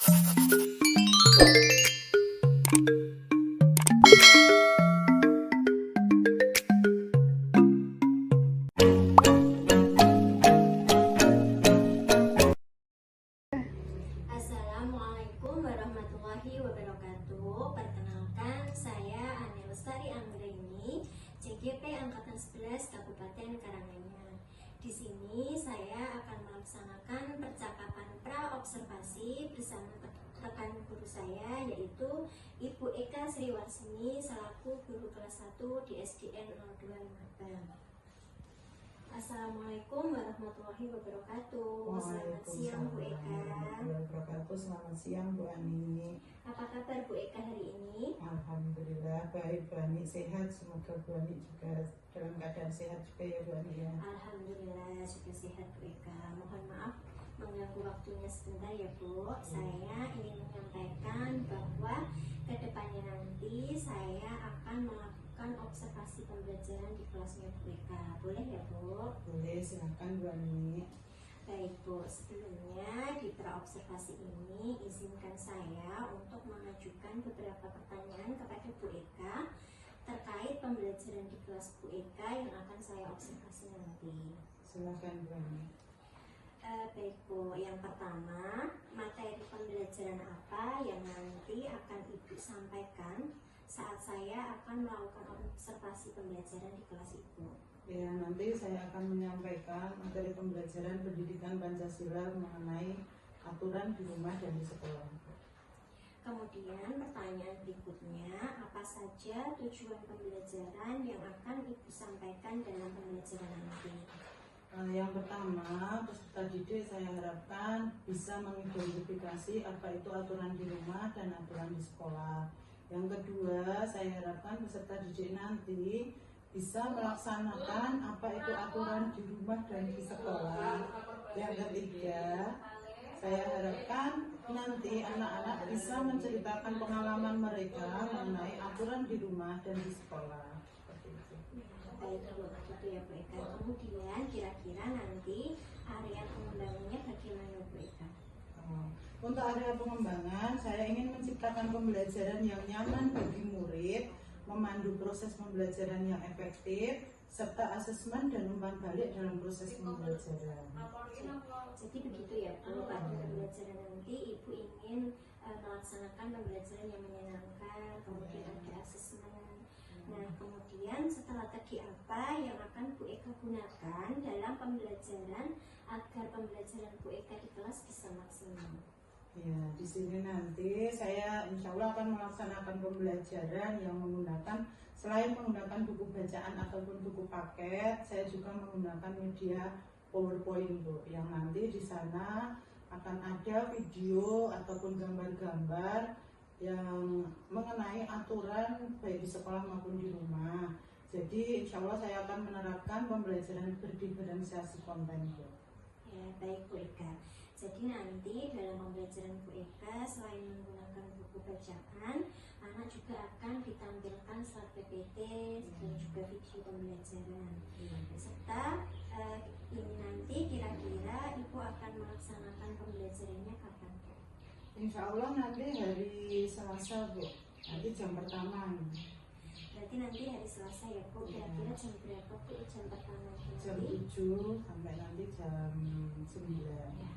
Assalamualaikum warahmatullahi wabarakatuh. Perkenalkan, saya Ane Lestari Anggreni, CGP Angkatan 11 Kabupaten Karanganyar. Di sini saya akan melaksanakan percakapan pra-observasi bersama rekan guru saya, yaitu Ibu Eka Sriwarsini selaku guru kelas 1 di SDN 02 Lumajang. Assalamualaikum warahmatullahi wabarakatuh. Selamat siang Bu Eka. Selamat siang Bu Ani. Apa kabar Bu Eka hari ini? Alhamdulillah baik Bu Ani, sehat. Semoga Bu Ani juga dalam keadaan sehat juga ya Bu Ani ya. Alhamdulillah juga sehat Bu Eka. Mohon maaf mengganggu waktunya sebentar ya Bu. Saya ingin menyampaikan bahwa kedepannya nanti saya akan melakukan observasi pembelajaran di kelasnya Bu Eka. Boleh ya Bu? Boleh, silakan Bu Ani. Baik Bu, sebelumnya di pra-observasi ini izinkan saya untuk mengajukan beberapa pertanyaan kepada Bu Eka terkait pembelajaran di kelas Bu Eka yang akan saya observasi nanti. Silakan Bu Ani. Baik Bu, yang pertama, materi pembelajaran apa yang nanti akan Ibu sampaikan saat saya akan melakukan observasi pembelajaran di kelas Ibu? Ya, nanti saya akan menyampaikan materi pembelajaran pendidikan Pancasila mengenai aturan di rumah dan di sekolah. Kemudian pertanyaan berikutnya, apa saja tujuan pembelajaran yang akan Ibu sampaikan dalam pembelajaran nanti? Yang pertama, peserta didik saya harapkan bisa mengidentifikasi apa itu aturan di rumah dan aturan di sekolah. Yang kedua, saya harapkan peserta didik nanti bisa melaksanakan apa itu aturan di rumah dan di sekolah. Yang ketiga, saya harapkan nanti anak-anak bisa menceritakan pengalaman mereka mengenai aturan di rumah dan di sekolah. Baik Bu, gitu ya Bu Eka. Kemudian kira-kira nanti area pengembangannya bagaimana Bu Eka? Untuk area pengembangan, saya ingin menciptakan pembelajaran yang nyaman bagi murid, memandu proses pembelajaran yang efektif, serta asesmen dan umpan balik dalam proses pembelajaran. Jadi begitu ya Bu, pada pembelajaran nanti Ibu ingin melaksanakan pembelajaran yang menyenangkan, kemudian ada asesmen. Nah, kemudian setelah tadi apa yang akan Bu Eka gunakan dalam pembelajaran agar pembelajaran Bu Eka di kelas bisa maksimal? Ya, di sini nanti saya insya Allah akan melaksanakan pembelajaran yang menggunakan, selain menggunakan buku bacaan ataupun buku paket, saya juga menggunakan media PowerPoint Bu, yang nanti di sana akan ada video ataupun gambar-gambar yang mengenai aturan baik di sekolah maupun di rumah. Jadi insya Allah saya akan menerapkan pembelajaran berdiferensiasi konten Bu. Ya, baik Bu Eka. Jadi nanti dalam pembelajaran Bu Eka selain menggunakan buku bacaan, anak juga akan ditampilkan slide PPT dan juga video pembelajaran. Serta ini nanti kira-kira Ibu akan melaksanakan pembelajarannya kapan? Insya Allah nanti hari Selasa Bu, nanti jam pertama. Berarti nanti hari Selasa ya Bu, kira-kira jam berapa Bu jam pertama? Jam 7 sampai nanti jam 9. Ya.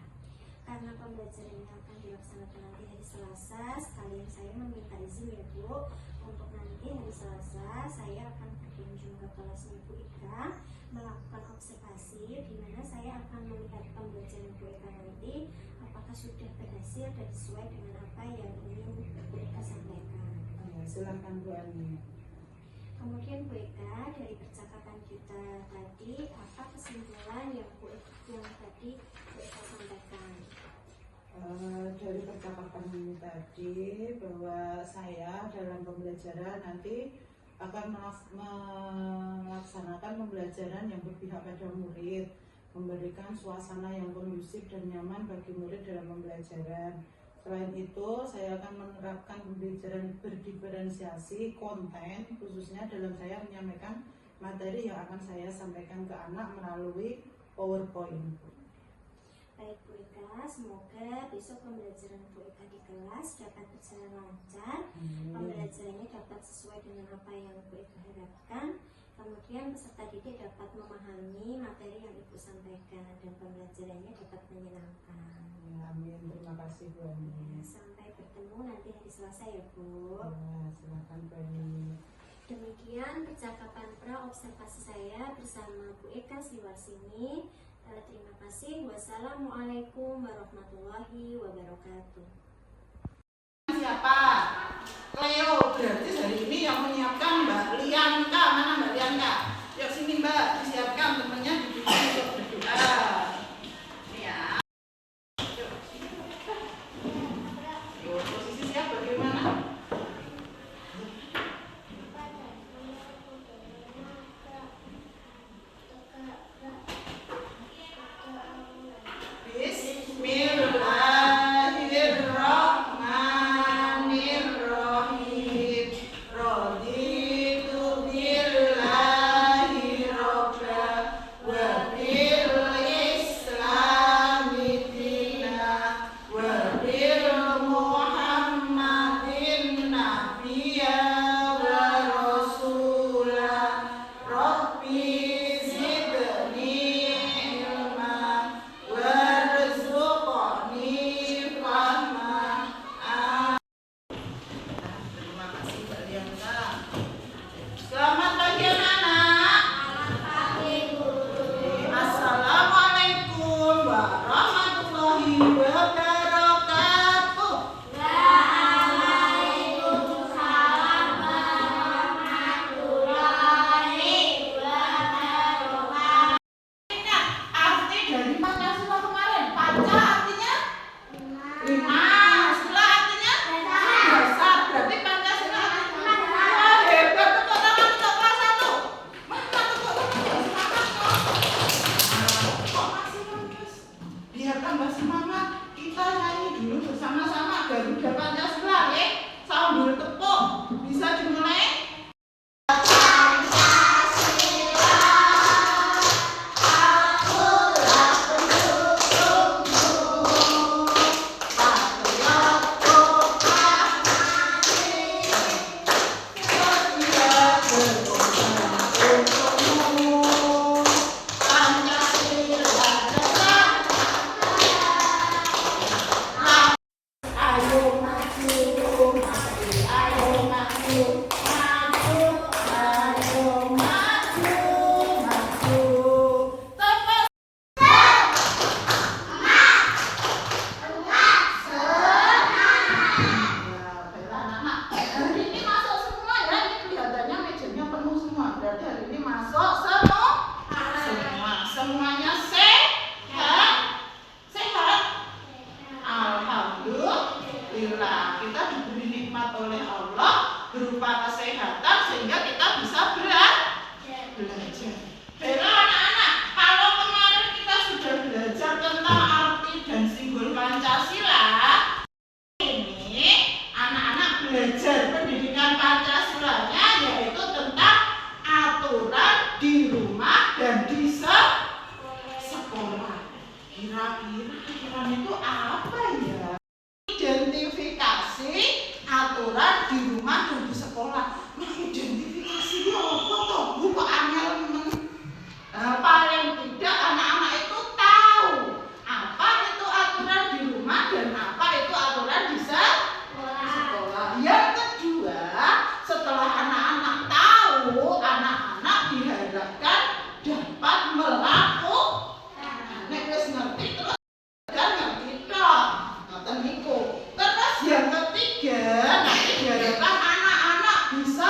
Karena pembelajarannya akan dilaksanakan nanti hari Selasa, sekalian saya meminta izin ya Bu, untuk nanti hari Selasa saya akan berkunjung ke kelasnya Bu Eka, melakukan observasi di mana saya akan melihat pembelajaran Bu Eka nanti apakah sudah berhasil dan sesuai dengan apa yang ingin Bu Eka sampaikan. Ya, silakan Bu Ani. Kemudian Bu Eka, dari percakapan kita tadi, apa kesimpulan yang tadi Bu Eka sampaikan? Dari percakapan ini tadi bahwa saya dalam pembelajaran nanti akan melaksanakan pembelajaran yang berpihak pada murid, memberikan suasana yang kondusif dan nyaman bagi murid dalam pembelajaran. Selain itu, saya akan menerapkan pembelajaran berdiferensiasi konten, khususnya dalam saya menyampaikan materi yang akan saya sampaikan ke anak melalui PowerPoint. Baik Bu Eka, semoga besok pembelajaran Bu Eka di kelas dapat berjalan lancar, pembelajarannya dapat sesuai dengan apa yang Bu Eka harapkan, kemudian peserta didik dapat memahami materi yang Ibu sampaikan dan pembelajarannya dapat menyenangkan. Ya, amin. Terima kasih Bu Ani. Sampai bertemu nanti hari Selasa ya Bu. Ya, silakan Bu Ani. Demikian percakapan pra observasi saya bersama Bu Eka Siwarsini. Terima kasih. Wassalamualaikum warahmatullahi wabarakatuh. Siapa? Cleo. Berarti hari ini yang menyiapkan Mbak Lianka. Mana Mbak Lianka? Yuk sini Mbak, disiapkan temennya duduk untuk berdoa. Ya. Yuk, posisi siap bagaimana? Bismillahirrahmanirrahim. Raditu billahi robba wa bil islami dina wa bil muhammadin nabiyya wa rasula. Rabbi zidni ilma warzuqni fahma. Terima kasih Mbak Lianka. Selamat pagi anak-anak. Assalamualaikum warahmatullahi wabarakatuh. Ingat arti dari Pancasila kemarin. Panca artinya lima, sila artinya dasar. Berarti Pancasila artinya wah, hebat. Tepuk tangan untuk kelas 1. Mana tepuk tangan? Semangat kok. Kok masih lemes? Biar tambah semangat, kita nyanyi dulu bersama-sama Garuda Pancasila ya. Sambil tepuk. Bisa dimulai? Semuanya sehat. Alhamdulillah, kita diberi nikmat oleh Allah berupa kesehatan sehingga kita bisa belajar. Baiklah anak-anak, kalau kemarin kita sudah belajar tentang arti dan simbol Pancasila, ini anak-anak belajar pendidikan Pancasilanya yaitu tentang aturan di rumah dan di sekolah. Kira-kira aturan itu apa ya? Identifikasi aturan di rumah dan di sekolah. Nah, identifikasi itu apa toh? Bu kok angel men? Paling tidak anak-anak itu tahu apa itu aturan di rumah dan apa itu aturan di sekolah. Yang kedua, setelah anak-anak tahu, anak-anak diharapkan dapat melakukan. Nek wis ngerti terus dan ngerti toh. Ngoten niku. Terus yang ketiga, nanti diharapkan anak-anak bisa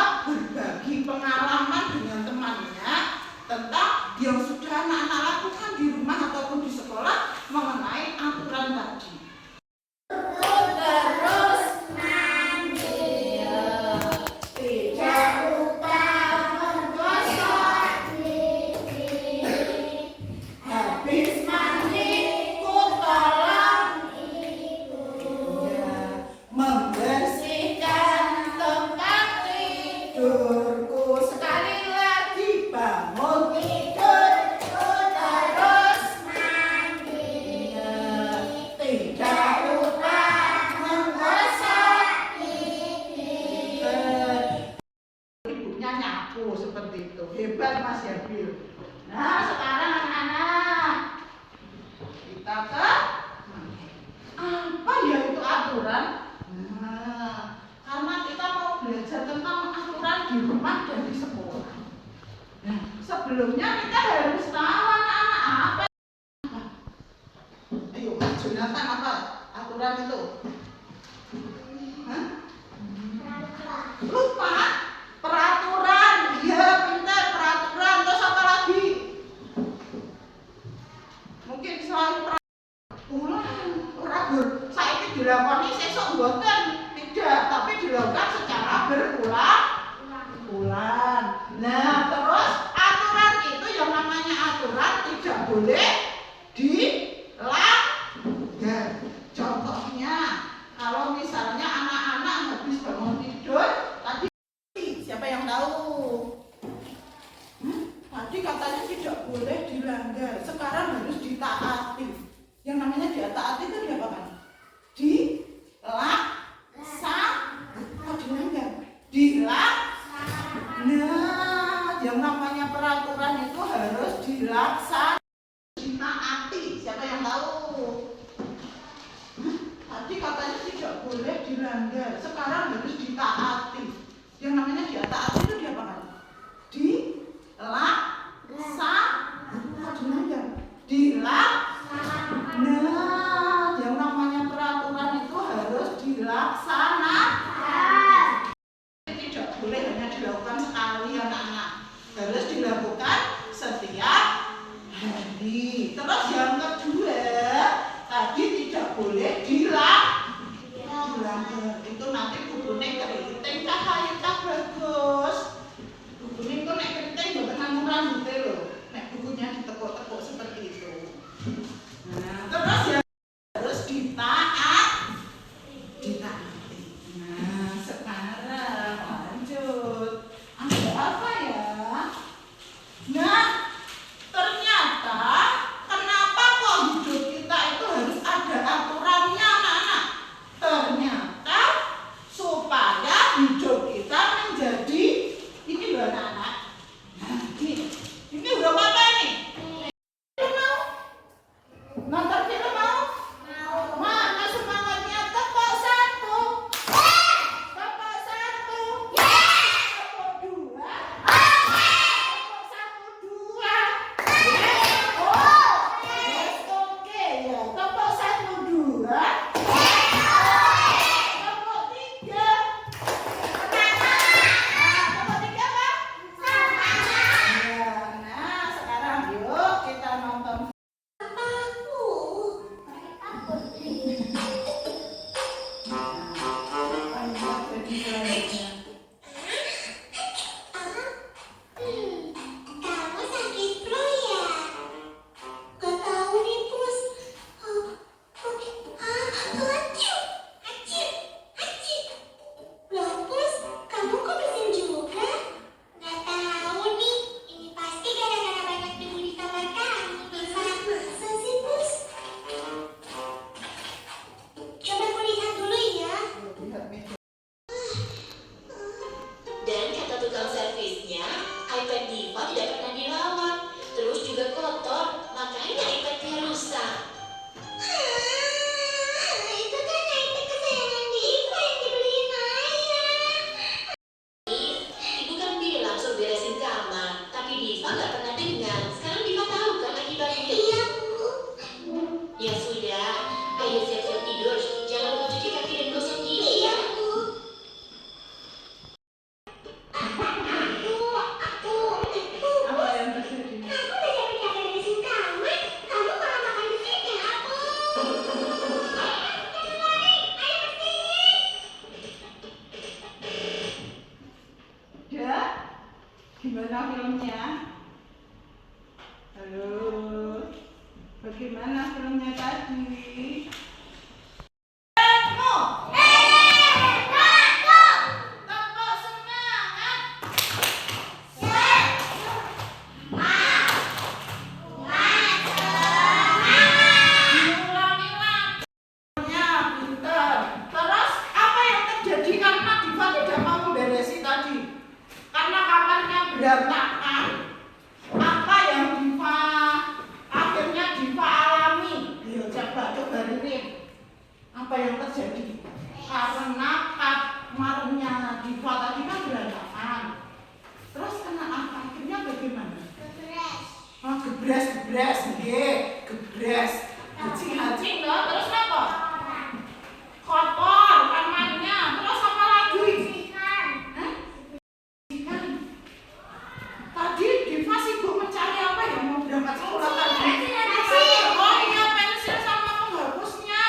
aku seperti itu. Hebat Mas Yabil. Nah, sekarang anak-anak kita ke apa ya itu aturan? Nah, karena kita mau belajar tentang aturan di rumah dan di sekolah. Nah, sebelumnya kita harus tahu anak-anak apa? Ayo Mas Jonathan, apa aturan itu? Hah? Lupa? Peraturan. Iya, pintar, peraturan. Terus apa lagi? Mungkin selain ulang saya itu dilakoni sesuk mboten tidak, tapi dilakukan secara berulang-ulang. Nah, terus aturan itu yang namanya aturan tidak boleh dilanggar. Contohnya, kalau misalnya anak-anak habis bangun tidur tadi, siapa yang tahu? Tadi katanya tidak boleh dilanggar, sekarang harus ditaati. Yang namanya ditaati itu diapakan? Nah, yang namanya peraturan itu harus dilaksanakan, ditaati. Siapa yang tahu? Tadi katanya tidak boleh dilanggar, sekarang harus ditaati. Yang namanya ditaati itu diapakan? Nah, yang namanya peraturan itu harus dilaksanakan. Tidak boleh hanya dilakukan sekali anak-anak, harus dilakukan setiap hari. Terus yang kedua, tadi tidak boleh dilanggar. Itu nanti bubune keriting cahaya tak bagus. Bubune itu nek keriting mboten nganggo rambute lho. Nek bukunya ditekuk-tekuk seperti itu. Nah, terus yang harus ditaati. Nah, sekarang lanjut. Ada apa ya? Nah, ternyata kenapa kok hidup kita itu harus ada aturannya anak-anak? Ternyata supaya hidup kita menjadi ini loh anak-anak. Nah, ini udah apa ini? Nonton film mau? Mana semangatnya? Tepuk satu. Tepuk satu. Tepuk dua. Tepuk satu, dua. Oh, yes, oke ya. Tepuk satu, dua. Tepuk tiga. Tepuk tiga apa? Nah, sekarang yuk kita nonton. Kamu sakit flu ya? Gak tahu nih, Pus. Acip. Loh, Pus, kamu kok bersin juga? Gak tahu nih. Ini pasti gara-gara banyak debu di kamar kamu. Masa sih, Pus? Coba aku lihat dulu ya. Dan kata tukang servisnya, iPad Diva tidak pernah dirawat, terus juga kotor, makanya iPadnya rusak. Itu kan iPad kesayangan Diva yang dibeliin ayah. Ibu kan bilang suruh beresin kamar, tapi Diva nggak pernah dengar. Sekarang Diva tahu kan akibatnya. Iya, Bu. Ya sudah, ayo siap-siap tidur. Jangan lupa cuci kaki dan gosok gigi ya. Bu. Bu. Apa yang terjadi? Aku udah capek-capek beresin kamar, kamu malah makan di sini, aku. Ya, gimana filmnya? Halo, bagaimana filmnya tadi? Tepuk semangat. Diulangi lagi. Pintar. Terus apa yang terjadi karena Diva tidak mau memberesi tadi? Karena kamarnya yang terjadi? Karena kamarnya Diva tadi kan berantakan. Terus kena apa? Akhirnya bagaimana? Oh, gebres, nggih, gebres. Hacing loh, terus apa? Kotor kamarnya. Terus apa lagi? Ikan. Tadi Diva sibuk mencari apa ya? Mau berangkat sekolah tadi? Oh iya, pensil sama penghapusnya.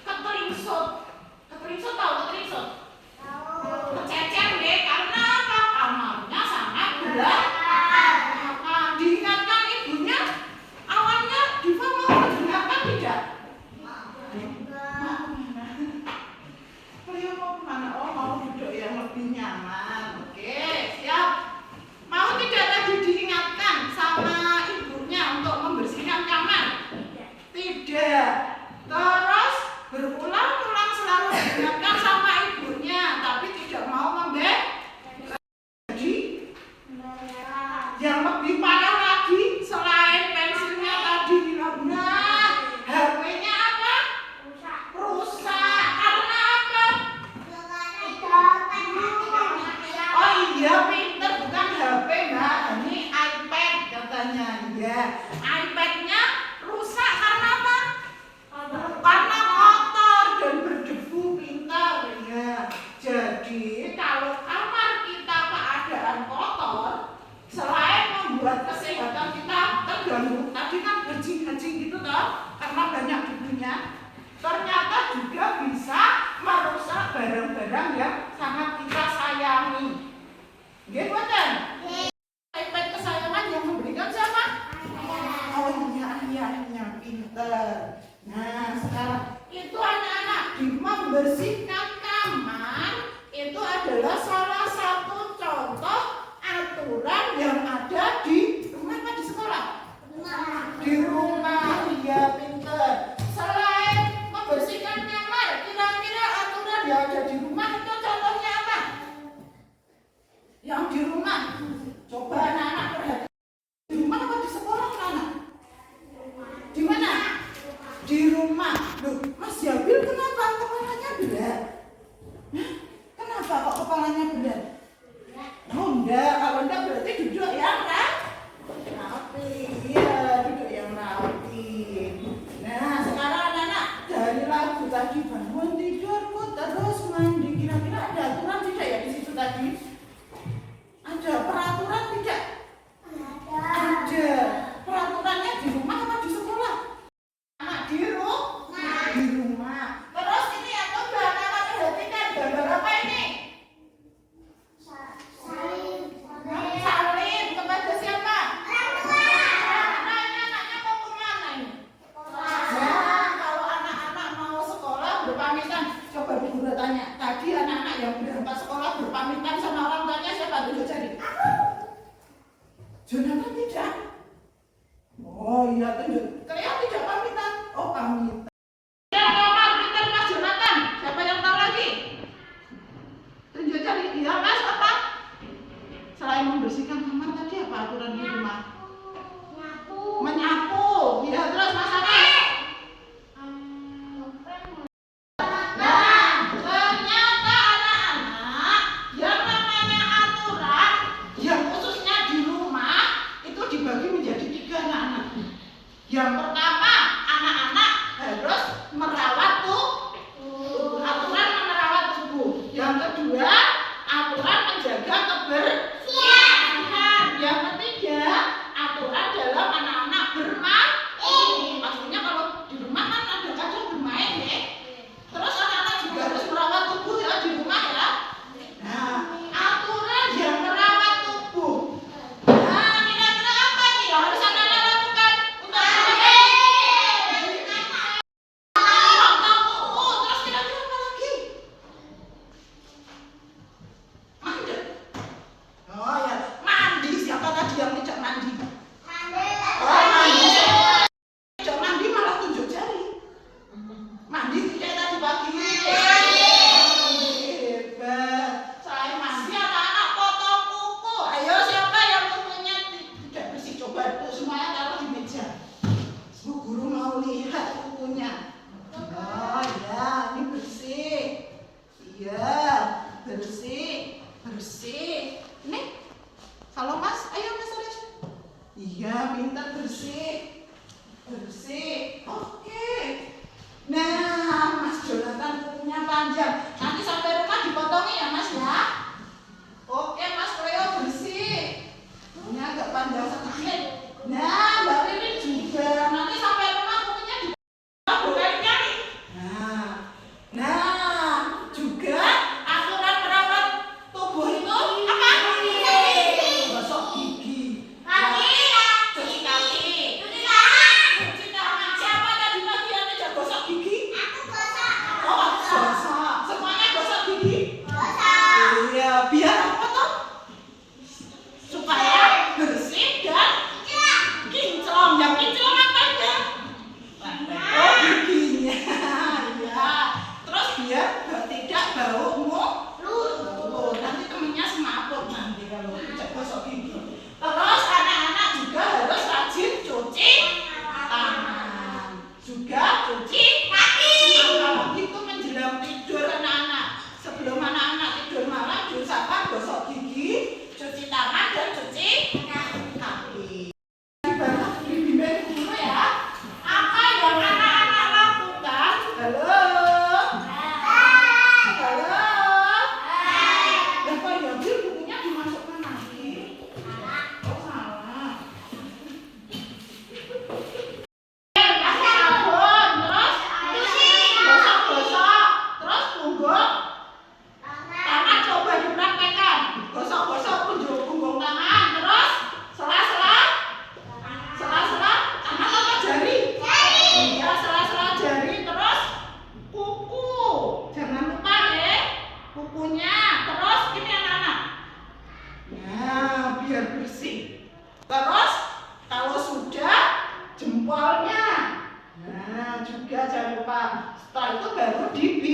Keteringsut. Keteringsut tahu keteringsut? Kececer deh, karena apa? Kamarnya sangat berat. Diingatkan ibunya, awalnya Diva mau mendengarkan tidak? Mau kemana? Beliau mau kemana? Oh, mau duduk yang lebih nyaman. Oke, siap. Mau tidak tadi diingatkan sama ibunya untuk membersihkan kamar? Tidak. Terus berulang-ulang selalu diingatkan sama ibunya, tapi tidak mau memberi. Jadi yang lebih parah lagi selain pensilnya tadi hilang, HP-nya apa? Rusak. Karena apa? Oh iya, pinter, bukan HP mbak, ini iPad katanya. Ya, iPad-nya rusak karena apa? Karena kotor dan berdebu, pintar ya. Jadi kalau kamar kita keadaan kotor, selain membuat kesehatan kita terganggu, tadi kan hacing-hacing gitu toh, karena banyak debunya, ternyata juga bisa merusak barang-barang yang sangat kita sayangi. Nggih, boten? iPad kesayangan yang memberikan siapa? Oh iya, ayahnya, pinter. Nah, sekarang itu anak-anak membersihkan kamar itu adalah salah satu contoh aturan yang ada di rumah apa di sekolah? Di rumah, iya pinter. Selain membersihkan kamar, kira-kira aturan yang ada di rumah itu contohnya apa? Yang di rumah, coba anak-anak perhatikan. Di rumah apa di sekolah anak? Di mana? Di rumah. Loh, Mas Yabil kenapa kepalanya berat? Hah? Kenapa kok kepalanya berat? Oh enggak, kalau enggak berarti duduk yang rapi. Iya, duduk yang rapi. Nah, sekarang anak-anak dari lagu tadi bangun tidurku terus mandi. Kira-kira ada aturan tidak ya di situ tadi? Ada peraturan tidak? Ada. Peraturannya di rumah apa di sekolah? Anak di rumah. Di rumah. Terus ini yang coba anak-anak perhatikan gambar apa ini? Salin kepada siapa? Nah, ini anaknya mau kemana ini? Nah, kalau anak-anak mau sekolah berpamitan, coba Bu Guru tanya. Tadi anak-anak yang berangkat sekolah berpamitan sama orang tuanya siapa? Tunjuk jari. Jonathan tidak. Oh iya, tunjuk. Kalian tidak pamitan? Oh pamitan. Yang kamar pintar Mas Jonathan. Siapa yang tahu lagi? Tunjuk jari. Iya Mas, apa? Selain membersihkan kamar tadi apa aturan di rumah? Menyapu. Iya, terus Mas apa? Nah, ternyata anak-anak yang namanya aturan yang khususnya di rumah itu dibagi menjadi 3 anak-anak. Yang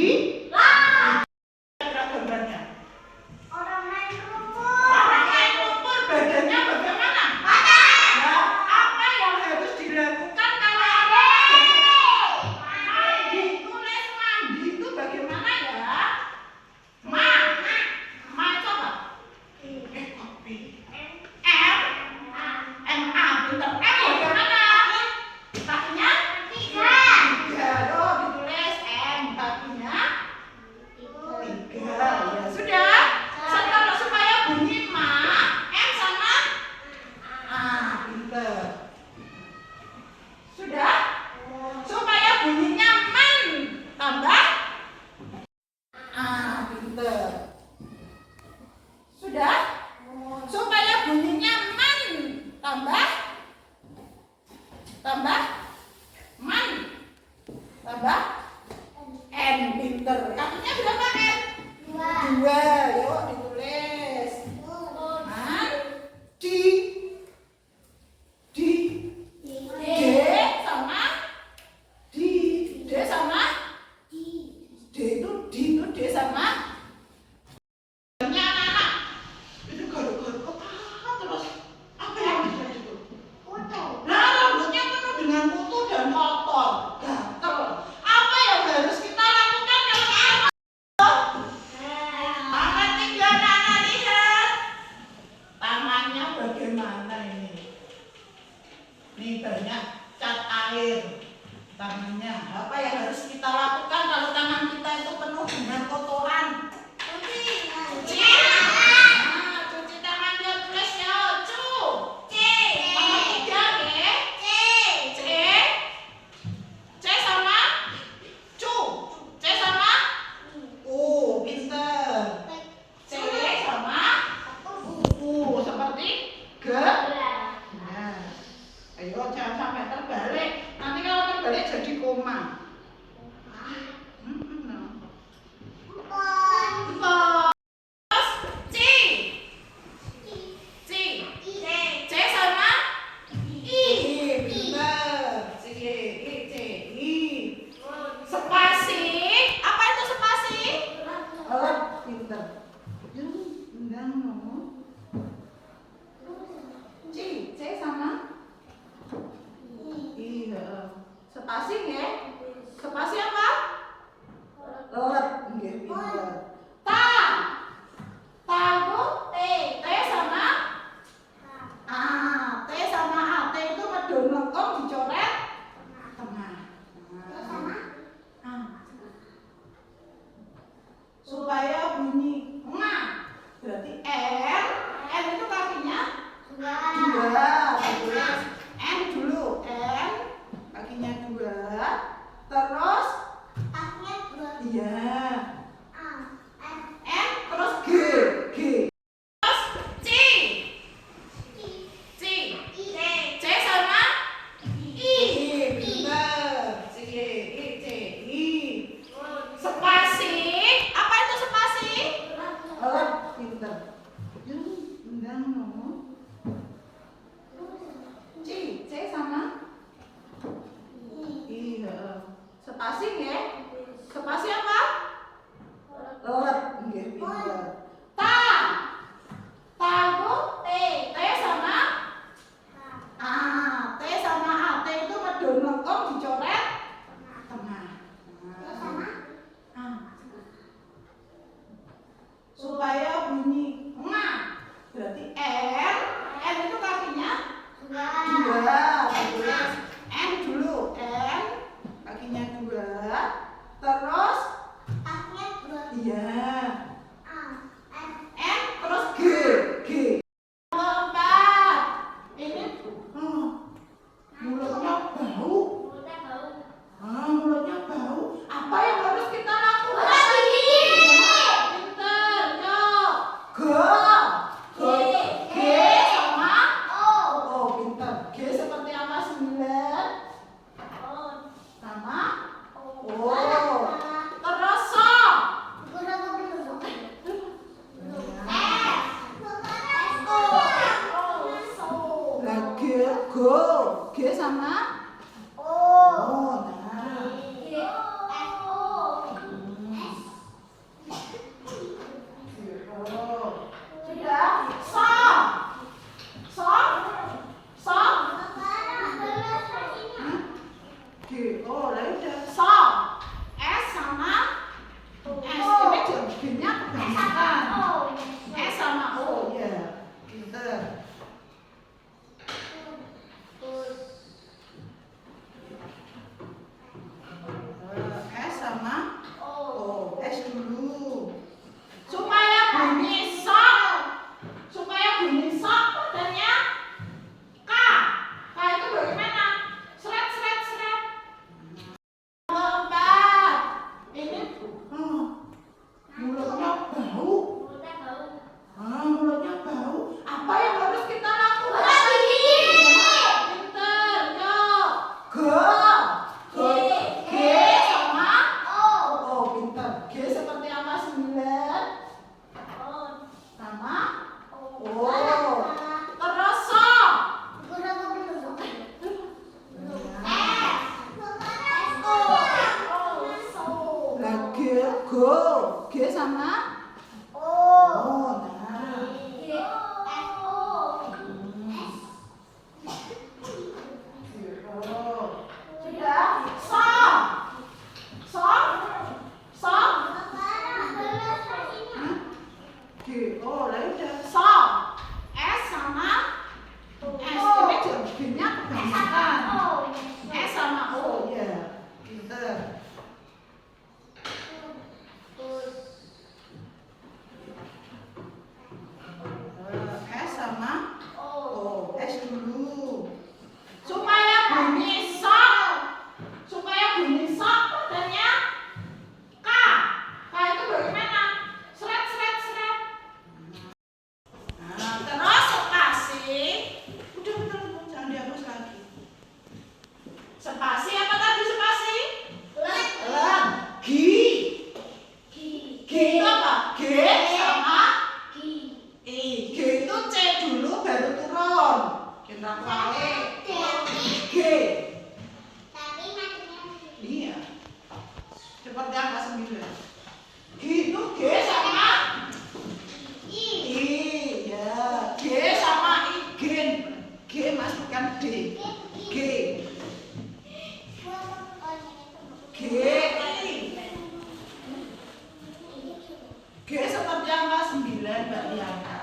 Kira gambarnya. Orang main rumput. Orang main lumpur badannya bagaimana? Nah, apa yang harus dilakukan kalau ada mandi? Tulis mandi itu bagaimana ya? Ma coba. Kopi. M-A, pintar. Bagaimana? Kakinya? Tiga. Yo, ditulis M. Kakinya? Tiga. Ya sudah. Setelah supaya bunyi ma, M sama A. Pintar. Sudah? Supaya bunyinya man, tambah A. Pintar. Sudah? Supaya bunyinya man, tambah man, tambah N. Pinter. Kakinya berapa N? Dua. Yuk ditulis. Nah, D sama D. D sama D itu D sama anak-anak. Itu garuk-garuk kepala terus. Apa yang bisa itu? Nah, rambutnya penuh dengan kutu dan kotor, gatel. Apa yang harus kita lakukan kalau kita tangan tiga anak lihat tangannya bagaimana ini? Nih banyak cat air tangannya. Apa yang harus kita lakukan kalau tangan kita itu penuh dengan kotoran? Cuci. Nah, cuci tangannya tulis ya, cu. Nomor tiga, ya. C sama cu. C sama U. Pinter. C sama U. Seperti G. Nah, ayo jangan sampai terbalik. Nanti kalau terbalik jadi koma. C sama I. Pinter. C, I, C, I. Spasi. Apa itu spasi? Pinter. Enggak ngomong. C sama I. Spasi ya? Spasi apa? Nggih, pinter. Ta itu T sama A. T sama A. T itu medun lengkong dicoret tengah. A. Supaya bunyi ma. Berarti R. R itu kakinya dua. N dulu. N kakinya dua. Terus iya. N terus G. Terus C. C sama I. Pinter. C, I, C, I. Spasi. Apa itu spasi? Pinter. Enggak ngomong. C sama I. Spasi ya? Spasi apa? Nggih, pinter. Ta itu T sama A. T sama A. T itu medun lengkong dicoret tengah. A. Supaya bunyi ma. Berarti R. R itu kakinya dua. N dulu. N kakinya dua. Terus iya. N terus G. Nomor 4. Ini mulutnya bau. Mulutnya bau. Apa yang harus kita lakukan? Pinter, yuk. G sama O. Pinter. G seperti apa? 9 sama O. Terus so. G sama O. Nah. Sudah. G. Oh, lah udah. S sama S. Ini G-nya kebanyakan. S sama O, ya. Pinter. S sama O. S dulu. Supaya bunyi sok padanya K. K itu bagaimana? Seret. Nah, terus spasi. Udah betul, jangan dihapus lagi. Spasi apa tadi spasi? G. G itu apa? G sama I. G itu C dulu baru turun. Kita balik. G. Iya. Seperti angka 9. G itu G sama I. Ya. G sama I. G masukkan D. G. G seperti angka 9, Mbak Liana.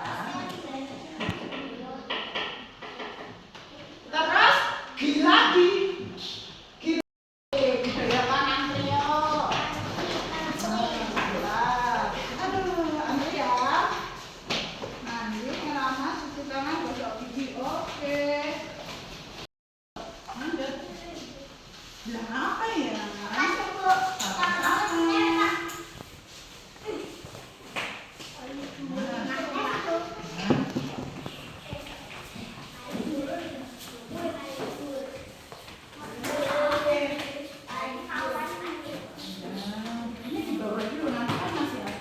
Terus G lagi. Gaya kanan Trio. Aduh, Andrea. Nanti ngelama cuci tangan gosok gigi. Oke. Lanjut. Bilang apa ya? Ini dibawa dulu nanti kan masih ada.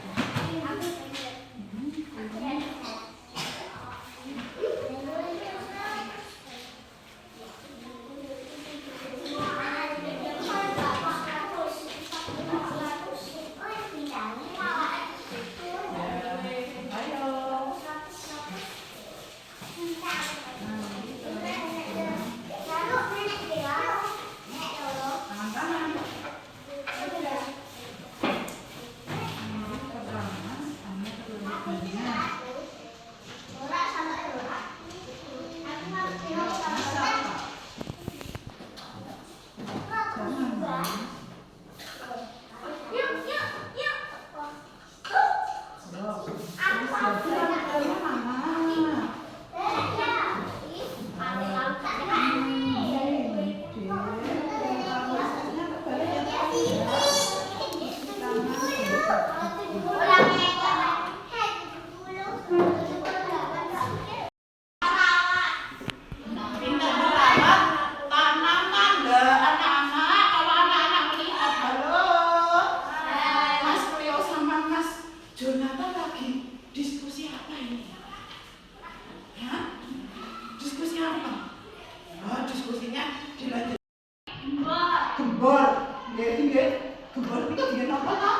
Gembor. Nggih, nggih. Gembor niku nggih napa to?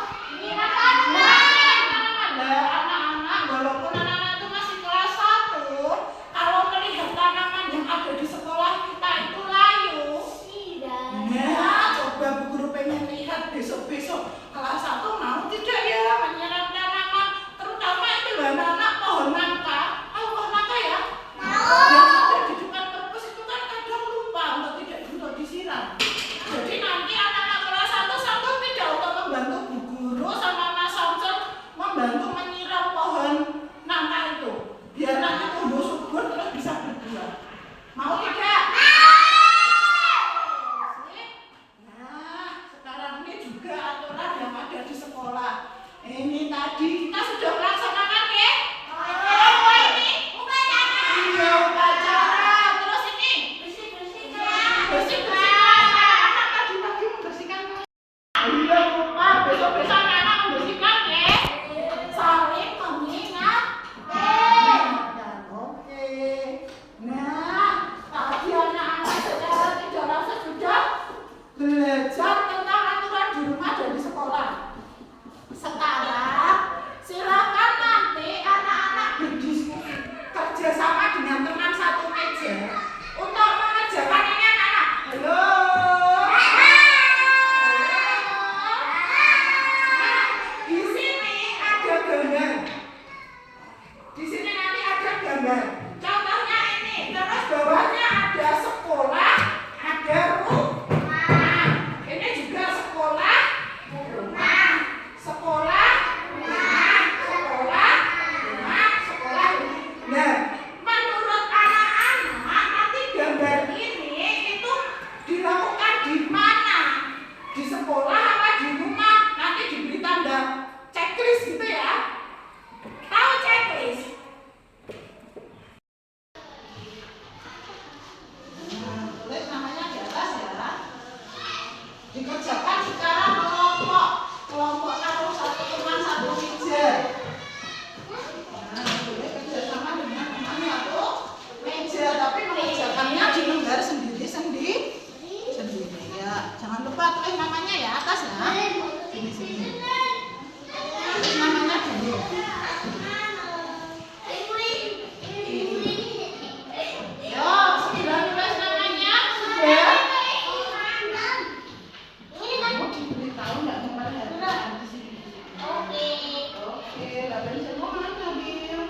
dilakukan semua mana, Bil?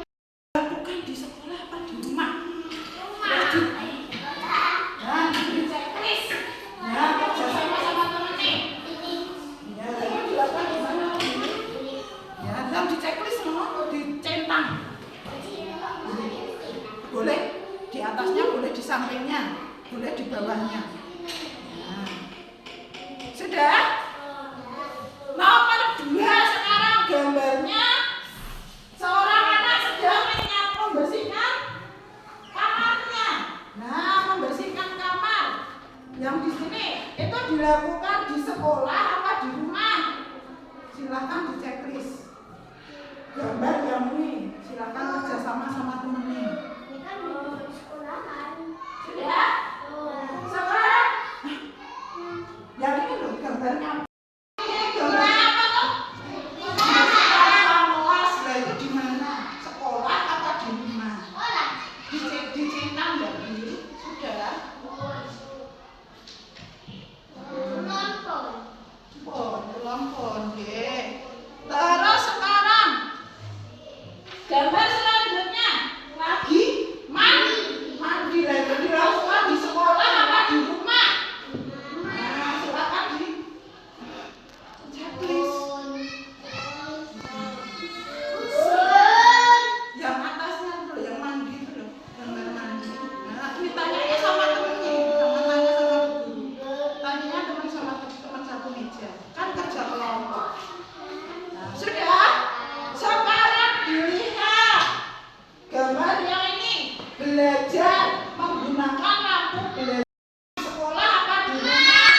Lakukan di sekolah apa di rumah? Nah, di checklist. Nah, kerja sama temen nih. Ya, itu dilakukan di mana, Bil? Ya, dalam di checklist no, dicentang. Boleh di atasnya, boleh di sampingnya, boleh di bawahnya. Nah, sudah? Nomor 2 sekarang gambarnya seorang anak sedang membersihkan kamarnya. Nah, membersihkan kamar yang di sini itu dilakukan di sekolah apa di rumah? Silahkan di checklist. Gambar yang ini silahkan kerja sama temennya. Ini kan di sekolahan. Sudah? Sekarang yang ini loh gambarnya. Terus sekarang gambar selanjutnya lagi mandi lagi dilakukan di sekolah apa di rumah? Nah, silakan di checklist. Yang atasnya dulu, yang mandi itu loh, gambar mandi. Nah, ini tanyanya sama temennya, sama tanya sama guru. Tanyanya teman sama teman satu meja. Kan kerja kelompok. Nah, sudah? Sekarang dilihat gambar yang ini. Belajar menggunakan lampu belajar di sekolah apa di rumah?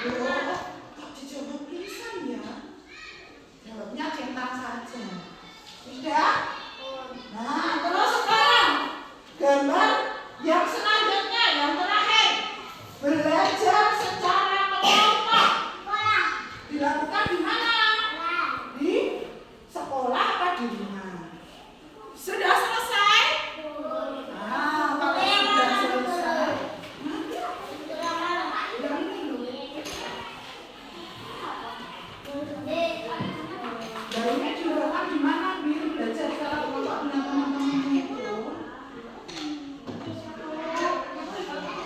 Loh, kok dijawab tulisan ya? Jawabnya centang saja. Sudah? Nah, terus sekarang gambar yang selanjutnya, yang terakhir. Belajar secara kelompok. Dilakukan di mana? Di sekolah apa di rumah? Sudah selesai? Nah, kalau sudah selesai, yang ini loh. Barunya dilakukan di mana, Bil? Belajar secara kelompok dengan teman-teman itu.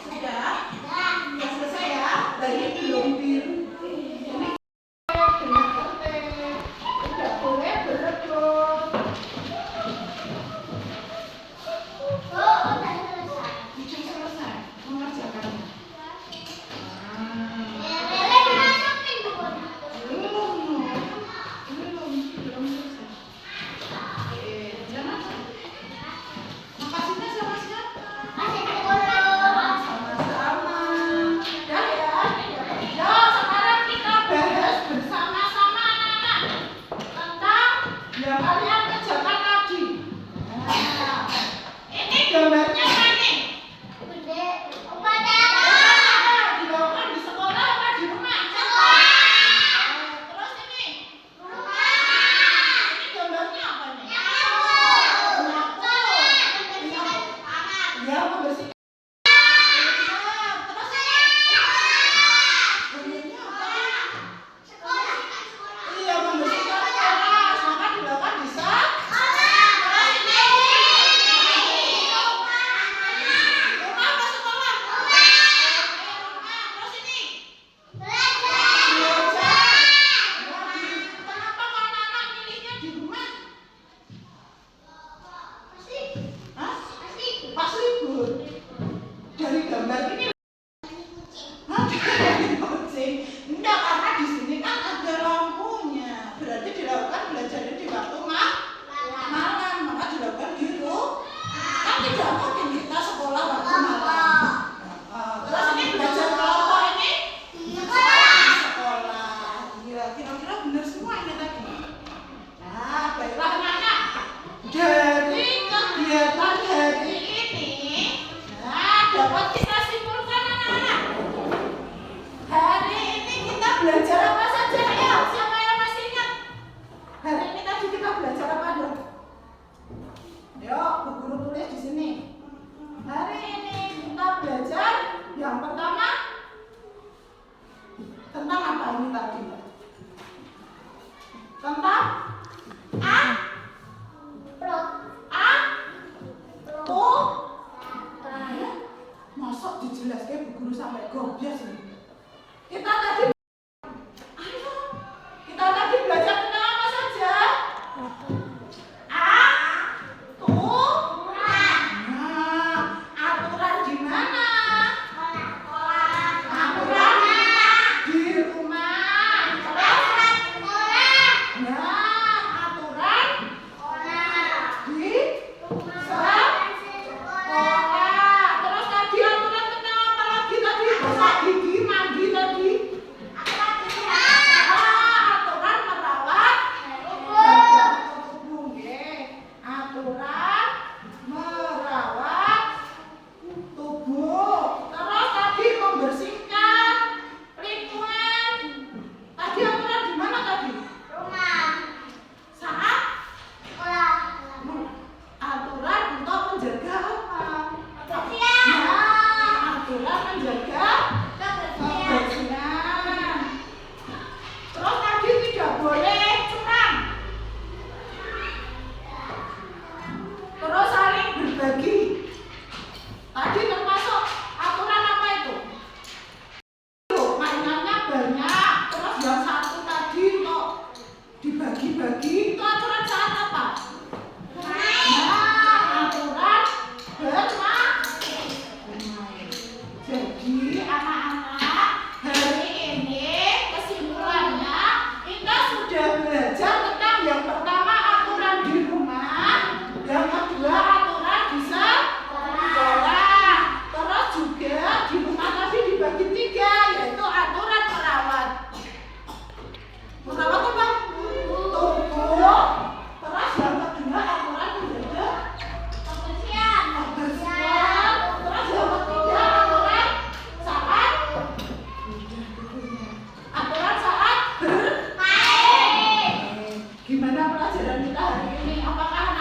Sudah? Sudah selesai ya? Dari belum, Bil. Ini dengan penting. Tidak boleh berebut. Sudah selesai mengerjakannya. Belum selesai. Oke, jangan. Makasihnya sama siapa? Sama-sama. Ya, ya. Ya, sekarang kita bahas bersama-sama anak-anak tentang yang kalian kerjakan tadi. Nah, ini gambarnya apa nih? Dilakukan di sekolah apa di rumah? Terus ini? Ini gambarnya apa nih? Menyapu. Ya, membersihkan. Terus ini? Gambarnya apa? Iya, membersihkan kelas. Maka dilakukan di sekolah. Terus ini? Rumah apa sekolah? Rumah. Terus ini? Belajar. Kenapa kok anak-anak milihnya di rumah? Hah? Pas libur. Dari gambar ini. Hah? Dari kucing. Enggak, karena di sini kan ada lampunya. Berarti dilakukan belajarnya di waktu malam. Maka dilakukan di rumah. Kan tidak mungkin kita sekolah waktu malam. Terus ini belajar kelompok ini? Di sekolah. Iya, kira-kira benar semua ini tadi. Nah, baiklah anak-anak. Dari kegiatan hari ini, nah dapat kita simpulkan anak-anak. Hari ini kita belajar apa saja ya? Siapa yang masih ingat? Hari ini tadi kita belajar apa dong? Yuk, Bu Guru tulis di sini. Hari ini kita belajar yang pertama tentang apa ini tadi? Tentang Gimana pelajaran kita hari ini? Apakah